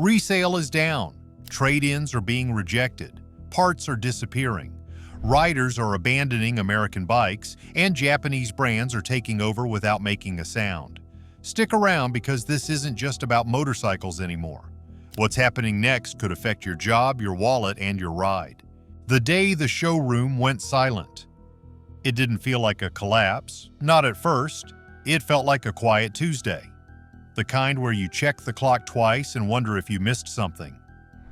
Resale is down, trade-ins are being rejected, parts are disappearing, riders are abandoning American bikes, and Japanese brands are taking over without making a sound. Stick around because this isn't just about motorcycles anymore. What's happening next could affect your job, your wallet, and your ride. The day the showroom went silent. It didn't feel like a collapse, not at first. It felt like a quiet Tuesday. The kind where you check the clock twice and wonder if you missed something.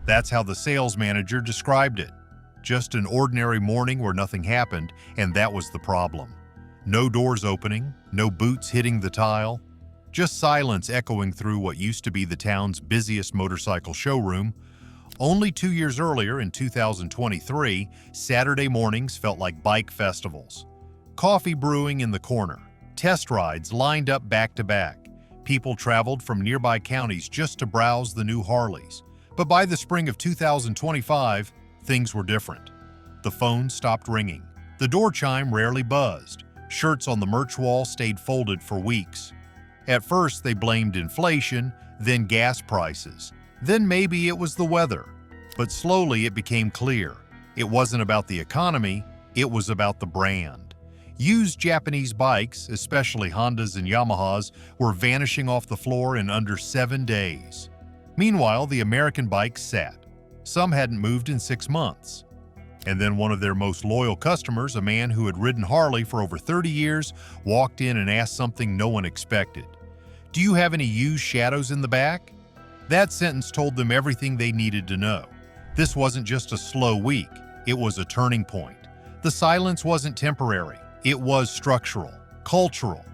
That's how the sales manager described it. Just an ordinary morning where nothing happened, and that was the problem. No doors opening, no boots hitting the tile, just silence echoing through what used to be the town's busiest motorcycle showroom. Only 2 years earlier, in 2023, Saturday mornings felt like bike festivals. Coffee brewing in the corner, test rides lined up back to back. People traveled from nearby counties just to browse the new Harleys. But by the spring of 2025, things were different. The phone stopped ringing. The door chime rarely buzzed. Shirts on the merch wall stayed folded for weeks. At first, they blamed inflation, then gas prices. Then maybe it was the weather. But slowly it became clear. It wasn't about the economy, it was about the brand. Used Japanese bikes, especially Hondas and Yamahas, were vanishing off the floor in under 7 days. Meanwhile, the American bikes sat. Some hadn't moved in 6 months. And then one of their most loyal customers, a man who had ridden Harley for over 30 years, walked in and asked something no one expected. "Do you have any used shadows in the back?" That sentence told them everything they needed to know. This wasn't just a slow week, it was a turning point. The silence wasn't temporary. It was structural, cultural.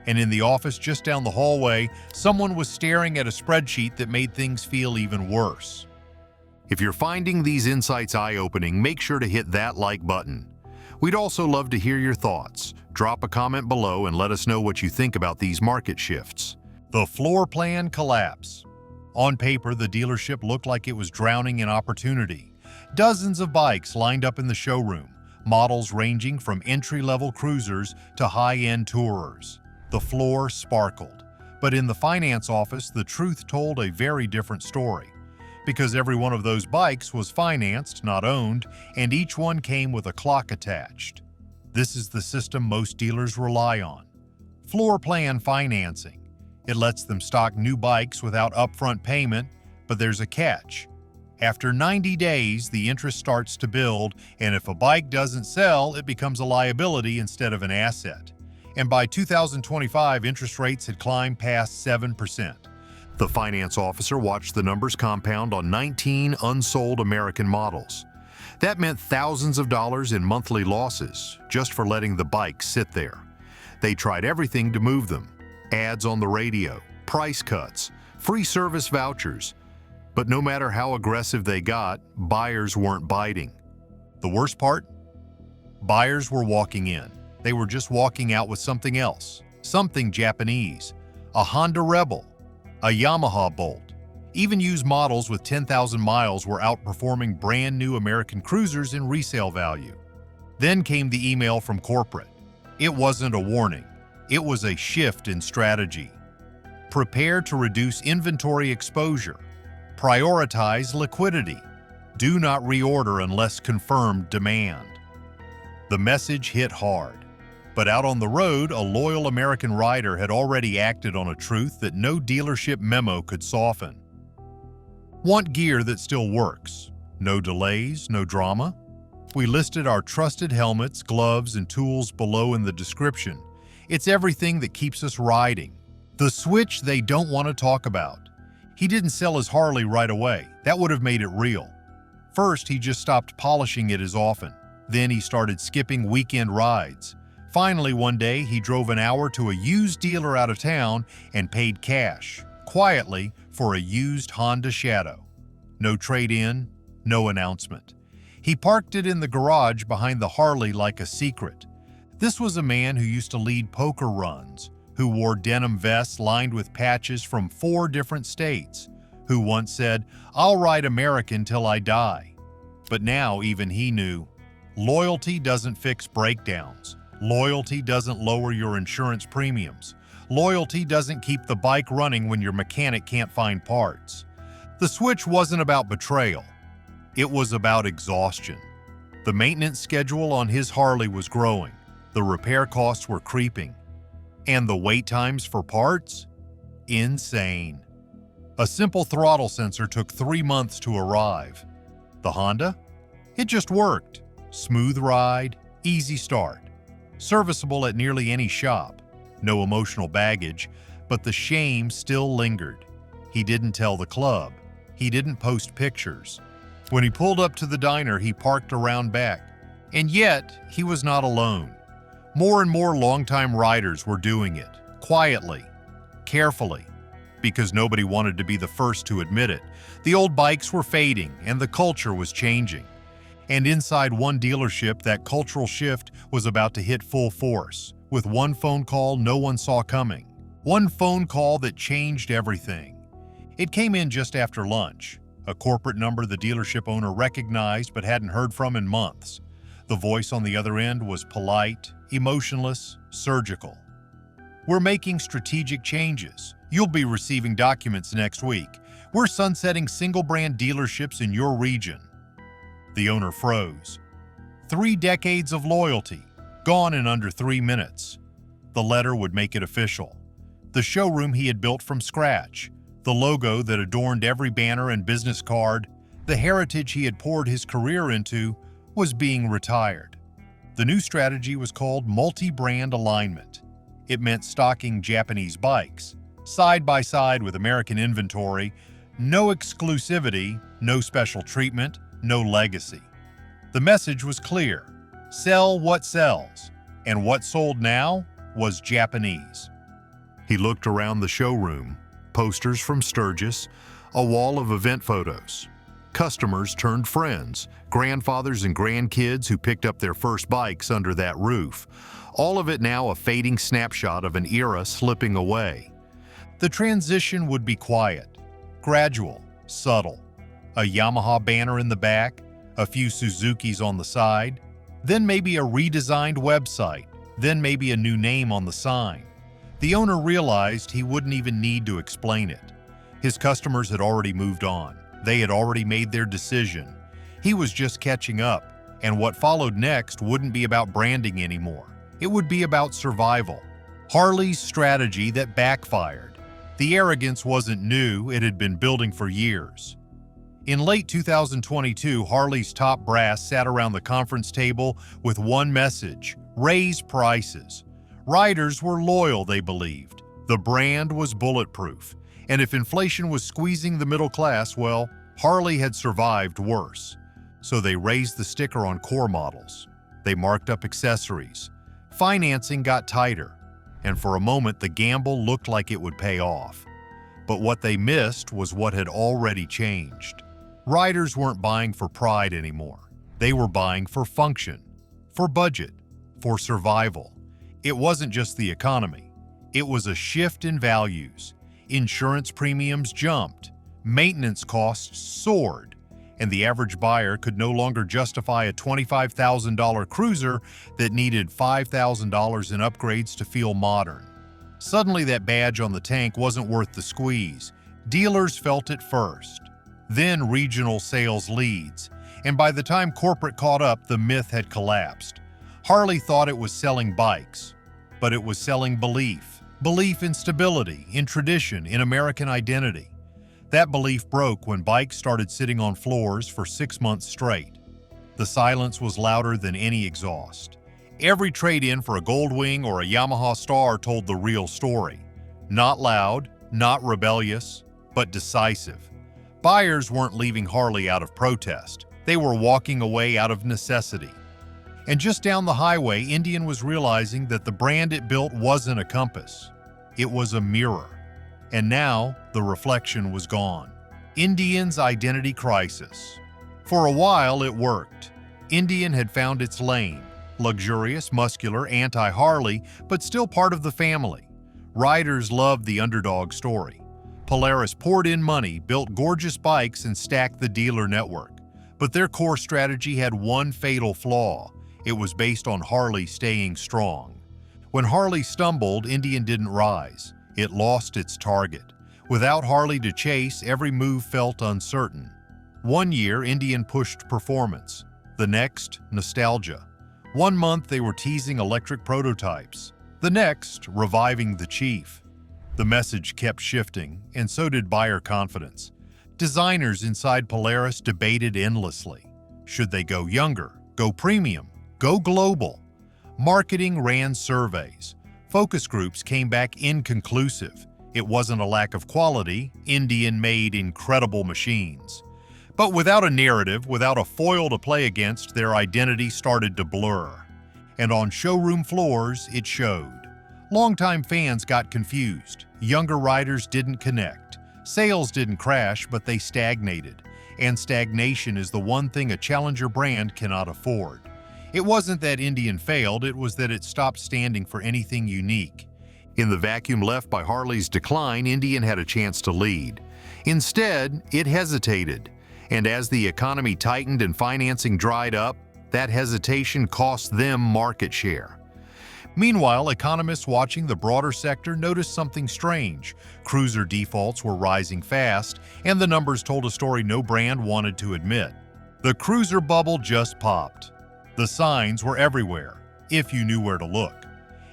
And in the office just down the hallway, someone was staring at a spreadsheet that made things feel even worse. If you're finding these insights eye-opening, make sure to hit that like button. We'd also love to hear your thoughts. Drop a comment below and let us know what you think about these market shifts. The Floorplan Collapse. On paper, the dealership looked like it was drowning in opportunity. Dozens of bikes lined up in the showroom. Models ranging from entry-level cruisers to high-end tourers. The floor sparkled. But in the finance office, the truth told a very different story. Because every one of those bikes was financed, not owned, and each one came with a clock attached. This is the system most dealers rely on. Floor plan financing. It lets them stock new bikes without upfront payment, but there's a catch. After 90 days, the interest starts to build, and if a bike doesn't sell, it becomes a liability instead of an asset. And by 2025, interest rates had climbed past 7%. The finance officer watched the numbers compound on 19 unsold American models. That meant thousands of dollars in monthly losses just for letting the bikes sit there. They tried everything to move them. Ads on the radio, price cuts, free service vouchers. But no matter how aggressive they got, buyers weren't biting. The worst part? Buyers were walking in. They were just walking out with something else, something Japanese, a Honda Rebel, a Yamaha Bolt. Even used models with 10,000 miles were outperforming brand new American cruisers in resale value. Then came the email from corporate. It wasn't a warning. It was a shift in strategy. Prepare to reduce inventory exposure. Prioritize liquidity. Do not reorder unless confirmed demand. The message hit hard. But out on the road, a loyal American rider had already acted on a truth that no dealership memo could soften. Want gear that still works? No delays, no drama? We listed our trusted helmets, gloves, and tools below in the description. It's everything that keeps us riding. The switch they don't want to talk about. He didn't sell his Harley right away. That would have made it real. First, he just stopped polishing it as often. Then he started skipping weekend rides. Finally, one day, he drove an hour to a used dealer out of town and paid cash, quietly, for a used Honda Shadow. No trade-in, no announcement. He parked it in the garage behind the Harley like a secret. This was a man who used to lead poker runs, who wore denim vests lined with patches from 4 different states, who once said, "I'll ride American till I die." But now even he knew, loyalty doesn't fix breakdowns. Loyalty doesn't lower your insurance premiums. Loyalty doesn't keep the bike running when your mechanic can't find parts. The switch wasn't about betrayal. It was about exhaustion. The maintenance schedule on his Harley was growing, the repair costs were creeping, and the wait times for parts? Insane. A simple throttle sensor took 3 months to arrive. The Honda? It just worked. Smooth ride, easy start. Serviceable at nearly any shop. No emotional baggage, but the shame still lingered. He didn't tell the club. He didn't post pictures. When he pulled up to the diner, he parked around back. And yet, he was not alone. More and more longtime riders were doing it, quietly, carefully, because nobody wanted to be the first to admit it. The old bikes were fading, and the culture was changing. And inside one dealership, that cultural shift was about to hit full force, with one phone call no one saw coming. One phone call that changed everything. It came in just after lunch, a corporate number the dealership owner recognized but hadn't heard from in months. The voice on the other end was polite, emotionless, surgical. "We're making strategic changes. You'll be receiving documents next week. We're sunsetting single-brand dealerships in your region." The owner froze. 3 decades of loyalty, gone in under 3 minutes. The letter would make it official. The showroom he had built from scratch, the logo that adorned every banner and business card, the heritage he had poured his career into, was being retired. The new strategy was called multi-brand alignment. It meant stocking Japanese bikes, side by side with American inventory, no exclusivity, no special treatment, no legacy. The message was clear: sell what sells, and what sold now was Japanese. He looked around the showroom, posters from Sturgis, a wall of event photos. Customers turned friends, grandfathers and grandkids who picked up their first bikes under that roof. All of it now a fading snapshot of an era slipping away. The transition would be quiet, gradual, subtle. A Yamaha banner in the back, a few Suzukis on the side, then maybe a redesigned website, then maybe a new name on the sign. The owner realized he wouldn't even need to explain it. His customers had already moved on. They had already made their decision. He was just catching up, and what followed next wouldn't be about branding anymore. It would be about survival. Harley's strategy that backfired. The arrogance wasn't new, it had been building for years. In late 2022, Harley's top brass sat around the conference table with one message: raise prices. Riders were loyal, they believed. The brand was bulletproof. And if inflation was squeezing the middle class, well, Harley had survived worse. So they raised the sticker on core models. They marked up accessories. Financing got tighter. And for a moment, the gamble looked like it would pay off. But what they missed was what had already changed. Riders weren't buying for pride anymore. They were buying for function, for budget, for survival. It wasn't just the economy. It was a shift in values. Insurance premiums jumped, maintenance costs soared, and the average buyer could no longer justify a $25,000 cruiser that needed $5,000 in upgrades to feel modern. Suddenly, that badge on the tank wasn't worth the squeeze. Dealers felt it first, then regional sales leads, and by the time corporate caught up, the myth had collapsed. Harley thought it was selling bikes, but it was selling belief. Belief in stability, in tradition, in American identity. That belief broke when bikes started sitting on floors for 6 months straight. The silence was louder than any exhaust. Every trade-in for a Goldwing or a Yamaha Star told the real story. Not loud, not rebellious, but decisive. Buyers weren't leaving Harley out of protest. They were walking away out of necessity. And just down the highway, Indian was realizing that the brand it built wasn't a compass. It was a mirror. And now, the reflection was gone. Indian's identity crisis. For a while, it worked. Indian had found its lane. Luxurious, muscular, anti-Harley, but still part of the family. Riders loved the underdog story. Polaris poured in money, built gorgeous bikes, and stacked the dealer network. But their core strategy had one fatal flaw. It was based on Harley staying strong. When Harley stumbled, Indian didn't rise. It lost its target. Without Harley to chase, every move felt uncertain. One year, Indian pushed performance. The next, nostalgia. One month, they were teasing electric prototypes. The next, reviving the Chief. The message kept shifting, and so did buyer confidence. Designers inside Polaris debated endlessly. Should they go younger, go premium, go global? Marketing ran surveys. Focus groups came back inconclusive. It wasn't a lack of quality. Indian made incredible machines. But without a narrative, without a foil to play against, their identity started to blur. And on showroom floors, it showed. Longtime fans got confused. Younger riders didn't connect. Sales didn't crash, but they stagnated. And stagnation is the one thing a challenger brand cannot afford. It wasn't that Indian failed, it was that it stopped standing for anything unique. In the vacuum left by Harley's decline, Indian had a chance to lead. Instead, it hesitated. And as the economy tightened and financing dried up, that hesitation cost them market share. Meanwhile, economists watching the broader sector noticed something strange. Cruiser defaults were rising fast, and the numbers told a story no brand wanted to admit. The cruiser bubble just popped. The signs were everywhere, if you knew where to look.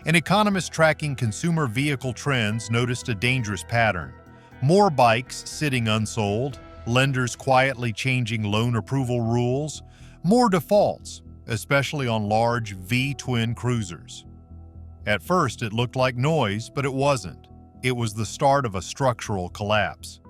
An economist tracking consumer vehicle trends noticed a dangerous pattern. More bikes sitting unsold, lenders quietly changing loan approval rules, more defaults, especially on large V-twin cruisers. At first, it looked like noise, but it wasn't. It was the start of a structural collapse.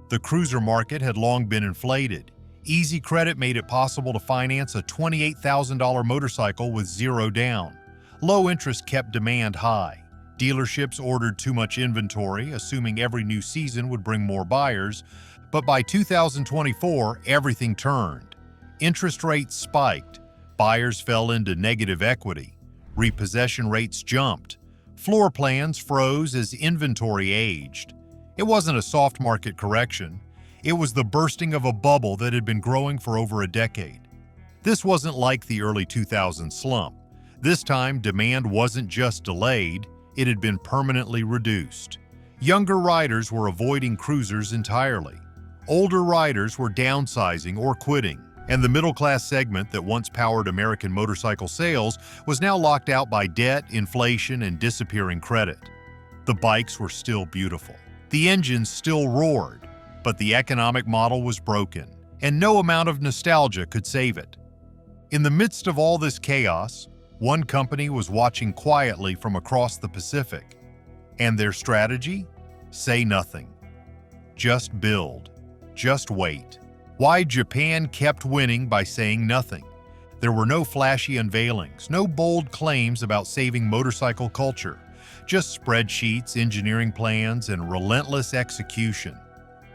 The cruiser market had long been inflated. Easy credit made it possible to finance a $28,000 motorcycle with zero down. Low interest kept demand high. Dealerships ordered too much inventory, assuming every new season would bring more buyers. But by 2024, everything turned. Interest rates spiked. Buyers fell into negative equity. Repossession rates jumped. Floor plans froze as inventory aged. It wasn't a soft market correction. It was the bursting of a bubble that had been growing for over a decade. This wasn't like the early 2000s slump. This time, demand wasn't just delayed, it had been permanently reduced. Younger riders were avoiding cruisers entirely. Older riders were downsizing or quitting. And the middle-class segment that once powered American motorcycle sales was now locked out by debt, inflation, and disappearing credit. The bikes were still beautiful. The engines still roared, but the economic model was broken, and no amount of nostalgia could save it. In the midst of all this chaos, one company was watching quietly from across the Pacific. And their strategy? Say nothing. Just build. Just wait. Why Japan kept winning by saying nothing. There were no flashy unveilings, no bold claims about saving motorcycle culture, just spreadsheets, engineering plans, and relentless execution.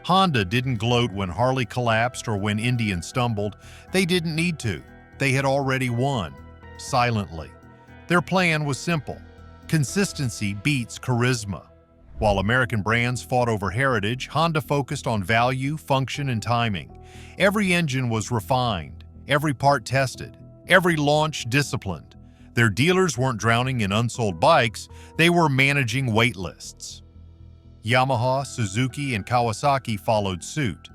Honda didn't gloat when Harley collapsed or when Indian stumbled. They didn't need to. They had already won, silently. Their plan was simple. Consistency beats charisma. While American brands fought over heritage, Honda focused on value, function, and timing. Every engine was refined, every part tested, every launch disciplined. Their dealers weren't drowning in unsold bikes, they were managing wait lists. Yamaha, Suzuki, and Kawasaki followed suit.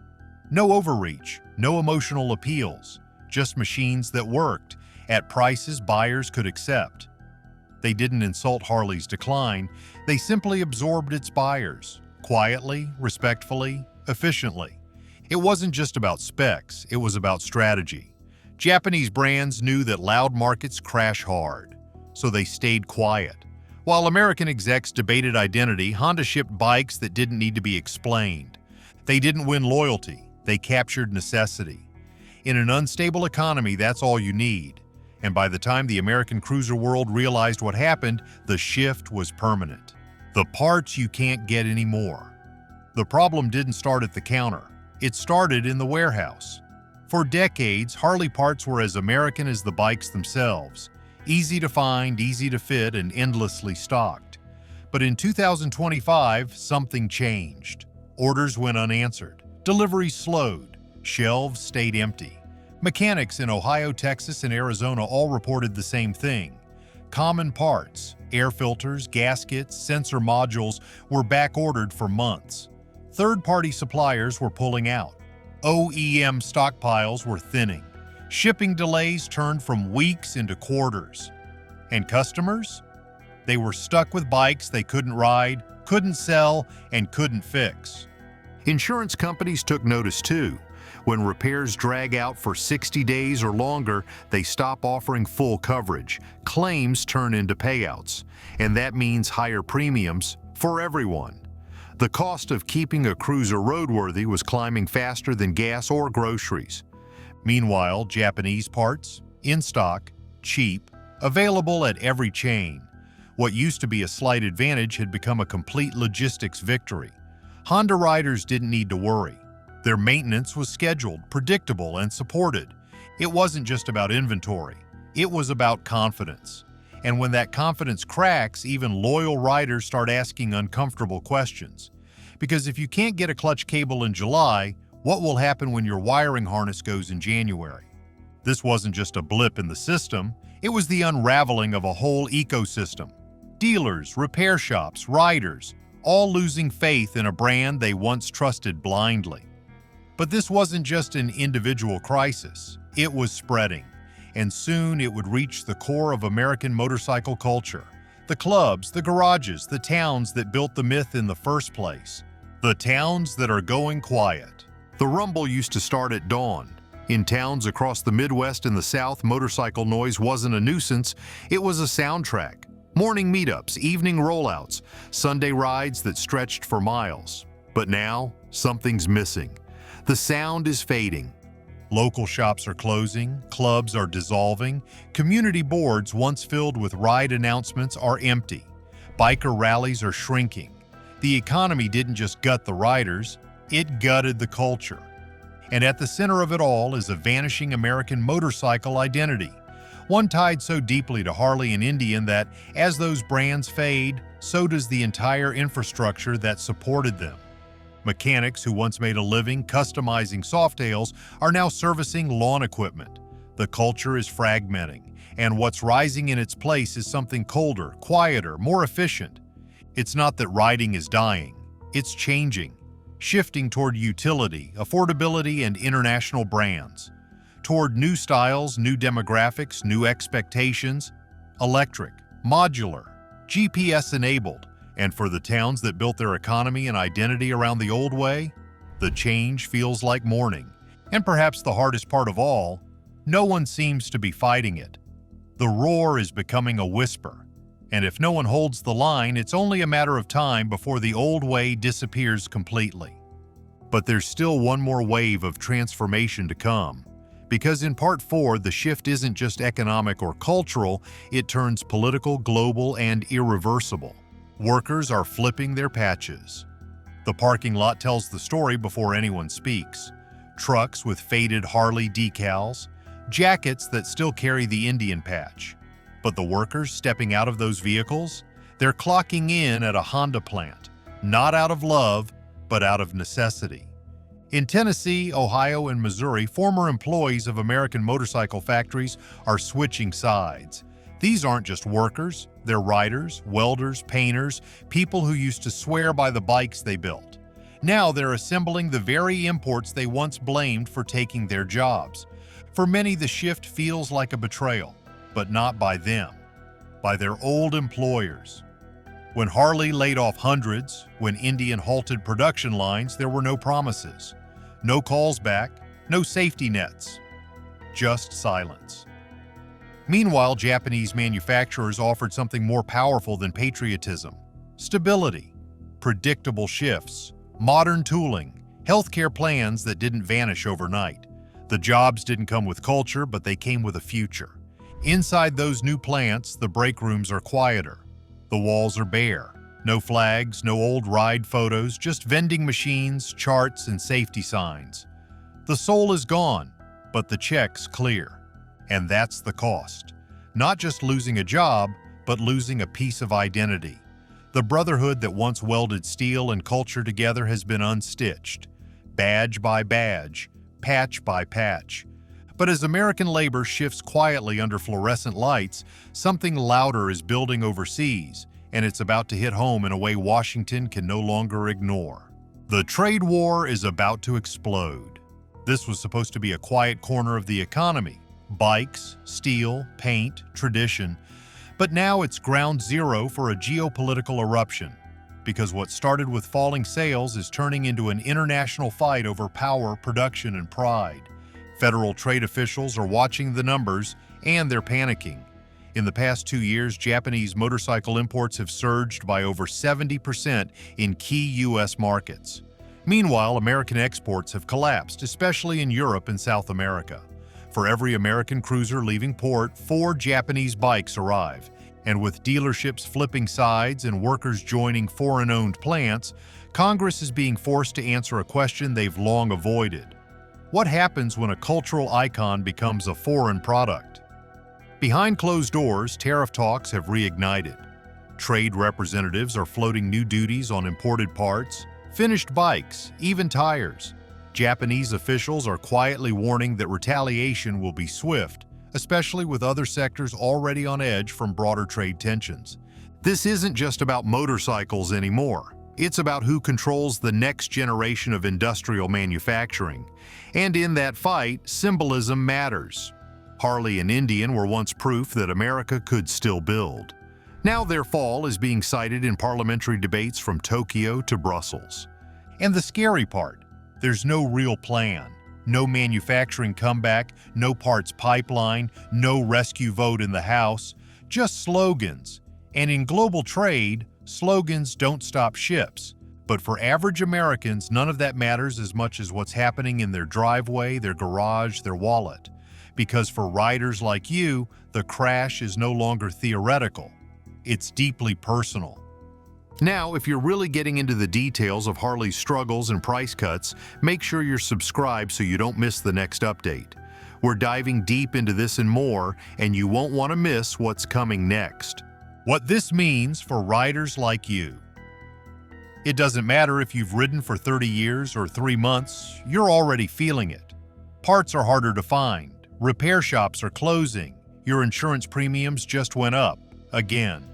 No overreach, no emotional appeals, just machines that worked, at prices buyers could accept. They didn't insult Harley's decline, they simply absorbed its buyers, quietly, respectfully, efficiently. It wasn't just about specs, it was about strategy. Japanese brands knew that loud markets crash hard, so they stayed quiet. While American execs debated identity, Honda shipped bikes that didn't need to be explained. They didn't win loyalty, they captured necessity. In an unstable economy, that's all you need. And by the time the American cruiser world realized what happened, the shift was permanent. The parts you can't get anymore. The problem didn't start at the counter. It started in the warehouse. For decades, Harley parts were as American as the bikes themselves. Easy to find, easy to fit, and endlessly stocked. But in 2025, something changed. Orders went unanswered. Deliveries slowed. Shelves stayed empty. Mechanics in Ohio, Texas, and Arizona all reported the same thing. Common parts, air filters, gaskets, sensor modules were back-ordered for months. Third-party suppliers were pulling out. OEM stockpiles were thinning. Shipping delays turned from weeks into quarters. And customers? They were stuck with bikes they couldn't ride, couldn't sell, and couldn't fix. Insurance companies took notice too. When repairs drag out for 60 days or longer, they stop offering full coverage. Claims turn into payouts, and that means higher premiums for everyone. The cost of keeping a cruiser roadworthy was climbing faster than gas or groceries. Meanwhile, Japanese parts, in stock, cheap, available at every chain. What used to be a slight advantage had become a complete logistics victory. Honda riders didn't need to worry. Their maintenance was scheduled, predictable, and supported. It wasn't just about inventory. It was about confidence. And when that confidence cracks, even loyal riders start asking uncomfortable questions. Because if you can't get a clutch cable in July, what will happen when your wiring harness goes in January? This wasn't just a blip in the system, it was the unraveling of a whole ecosystem. Dealers, repair shops, riders, all losing faith in a brand they once trusted blindly. But this wasn't just an individual crisis, it was spreading. And soon it would reach the core of American motorcycle culture. The clubs, the garages, the towns that built the myth in the first place. The towns that are going quiet. The rumble used to start at dawn. In towns across the Midwest and the South, motorcycle noise wasn't a nuisance, it was a soundtrack. Morning meetups, evening rollouts, Sunday rides that stretched for miles. But now, something's missing. The sound is fading. Local shops are closing, clubs are dissolving, community boards once filled with ride announcements are empty. Biker rallies are shrinking. The economy didn't just gut the riders, it gutted the culture. And at the center of it all is a vanishing American motorcycle identity, one tied so deeply to Harley and Indian that, as those brands fade, so does the entire infrastructure that supported them. Mechanics who once made a living customizing softails are now servicing lawn equipment. The culture is fragmenting, and what's rising in its place is something colder, quieter, more efficient. It's not that riding is dying, it's changing, shifting toward utility, affordability, and international brands. Toward new styles, new demographics, new expectations, electric, modular, GPS-enabled, and for the towns that built their economy and identity around the old way, the change feels like morning. And perhaps the hardest part of all, no one seems to be fighting it. The roar is becoming a whisper, and if no one holds the line, it's only a matter of time before the old way disappears completely. But there's still one more wave of transformation to come. Because in Part 4, the shift isn't just economic or cultural, it turns political, global, and irreversible. Workers are flipping their patches. The parking lot tells the story before anyone speaks. Trucks with faded Harley decals, jackets that still carry the Indian patch. But the workers stepping out of those vehicles, they're clocking in at a Honda plant, not out of love, but out of necessity. In Tennessee, Ohio, and Missouri, former employees of American motorcycle factories are switching sides. These aren't just workers, they're riders, welders, painters, people who used to swear by the bikes they built. Now they're assembling the very imports they once blamed for taking their jobs. For many, the shift feels like a betrayal, but not by them, by their old employers. When Harley laid off hundreds, when Indian halted production lines, there were no promises. No calls back, no safety nets, just silence. Meanwhile, Japanese manufacturers offered something more powerful than patriotism: stability, predictable shifts, modern tooling, healthcare plans that didn't vanish overnight. The jobs didn't come with culture, but they came with a future. Inside those new plants, the break rooms are quieter. The walls are bare. No flags, no old ride photos, just vending machines, charts, and safety signs. The soul is gone, but the check's clear. And that's the cost. Not just losing a job, but losing a piece of identity. The brotherhood that once welded steel and culture together has been unstitched, badge by badge, patch by patch. But as American labor shifts quietly under fluorescent lights, something louder is building overseas, and it's about to hit home in a way Washington can no longer ignore. The trade war is about to explode. This was supposed to be a quiet corner of the economy. Bikes, steel, paint, tradition. But now it's ground zero for a geopolitical eruption, because what started with falling sales is turning into an international fight over power, production, and pride. Federal trade officials are watching the numbers, and they're panicking. In the past 2 years, Japanese motorcycle imports have surged by over 70% in key U.S. markets. Meanwhile, American exports have collapsed, especially in Europe and South America. For every American cruiser leaving port, 4 Japanese bikes arrive. And with dealerships flipping sides and workers joining foreign-owned plants, Congress is being forced to answer a question they've long avoided. What happens when a cultural icon becomes a foreign product? Behind closed doors, tariff talks have reignited. Trade representatives are floating new duties on imported parts, finished bikes, even tires. Japanese officials are quietly warning that retaliation will be swift, especially with other sectors already on edge from broader trade tensions. This isn't just about motorcycles anymore. It's about who controls the next generation of industrial manufacturing. And in that fight, symbolism matters. Harley and Indian were once proof that America could still build. Now their fall is being cited in parliamentary debates from Tokyo to Brussels. And the scary part, there's no real plan. No manufacturing comeback, no parts pipeline, no rescue vote in the House, just slogans. And in global trade, slogans don't stop ships. But for average Americans, none of that matters as much as what's happening in their driveway, their garage, their wallet. Because for riders like you, the crash is no longer theoretical. It's deeply personal. Now, if you're really getting into the details of Harley's struggles and price cuts, make sure you're subscribed so you don't miss the next update. We're diving deep into this and more, and you won't want to miss what's coming next. What this means for riders like you. It doesn't matter if you've ridden for 30 years or 3 months, you're already feeling it. Parts are harder to find. Repair shops are closing. Your insurance premiums just went up, again.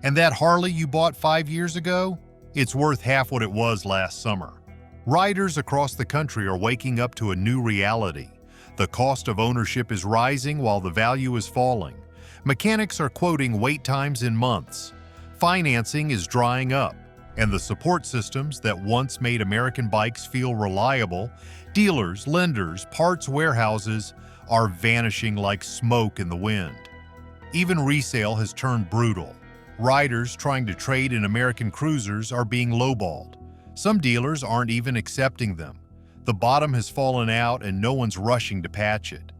And that Harley you bought 5 years ago? It's worth half what it was last summer. Riders across the country are waking up to a new reality. The cost of ownership is rising while the value is falling. Mechanics are quoting wait times in months. Financing is drying up. And the support systems that once made American bikes feel reliable, dealers, lenders, parts warehouses, are vanishing like smoke in the wind. Even resale has turned brutal. Riders trying to trade in American cruisers are being lowballed. Some dealers aren't even accepting them. The bottom has fallen out and no one's rushing to patch it.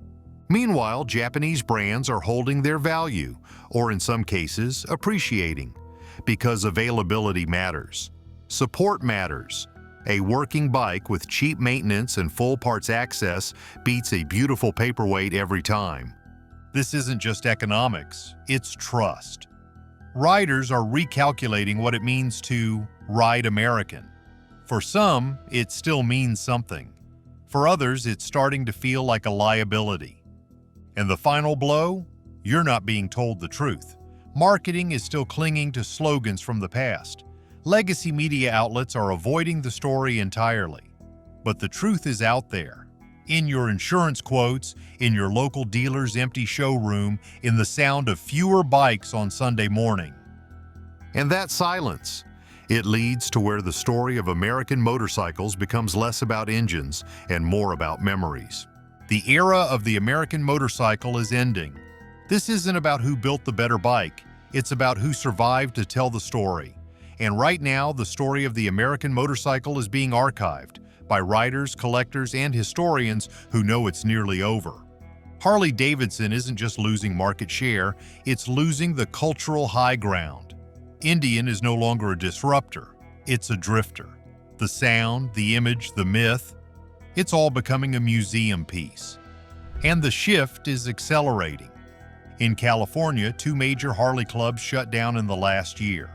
Meanwhile, Japanese brands are holding their value, or in some cases, appreciating. Because availability matters. Support matters. A working bike with cheap maintenance and full parts access beats a beautiful paperweight every time. This isn't just economics, it's trust. Riders are recalculating what it means to ride American. For some, it still means something. For others, it's starting to feel like a liability. And the final blow? You're not being told the truth. Marketing is still clinging to slogans from the past. Legacy media outlets are avoiding the story entirely. But the truth is out there. In your insurance quotes, in your local dealer's empty showroom, in the sound of fewer bikes on Sunday morning. And that silence, it leads to where the story of American motorcycles becomes less about engines and more about memories. The era of the American motorcycle is ending. This isn't about who built the better bike, it's about who survived to tell the story. And right now, the story of the American motorcycle is being archived by riders, collectors, and historians who know it's nearly over. Harley-Davidson isn't just losing market share, it's losing the cultural high ground. Indian is no longer a disruptor, it's a drifter. The sound, the image, the myth, it's all becoming a museum piece. And the shift is accelerating. In California, 2 major Harley clubs shut down in the last year.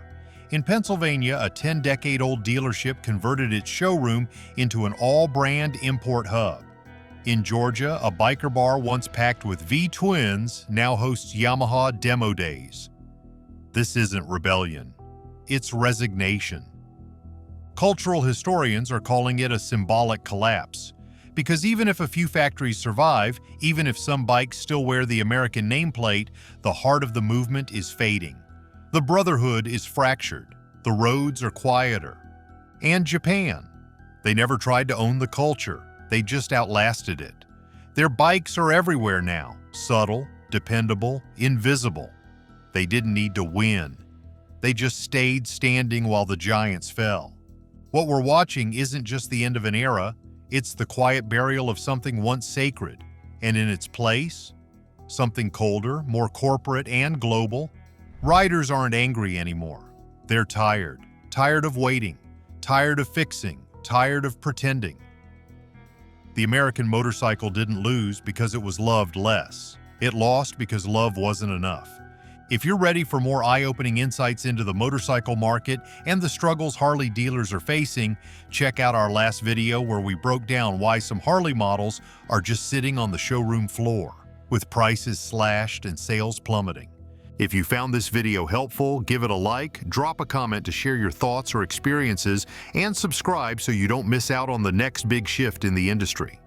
In Pennsylvania, a 10-decade-old dealership converted its showroom into an all-brand import hub. In Georgia, a biker bar once packed with V-twins now hosts Yamaha demo days. This isn't rebellion, it's resignation. Cultural historians are calling it a symbolic collapse. Because even if a few factories survive, even if some bikes still wear the American nameplate, the heart of the movement is fading. The brotherhood is fractured. The roads are quieter. And Japan. They never tried to own the culture. They just outlasted it. Their bikes are everywhere now, subtle, dependable, invisible. They didn't need to win. They just stayed standing while the giants fell. What we're watching isn't just the end of an era, it's the quiet burial of something once sacred, and in its place, something colder, more corporate and global. Riders aren't angry anymore. They're tired of waiting, tired of fixing, tired of pretending. The American motorcycle didn't lose because it was loved less. It lost because love wasn't enough. If you're ready for more eye-opening insights into the motorcycle market and the struggles Harley dealers are facing, check out our last video where we broke down why some Harley models are just sitting on the showroom floor, with prices slashed and sales plummeting. If you found this video helpful, give it a like, drop a comment to share your thoughts or experiences, and subscribe so you don't miss out on the next big shift in the industry.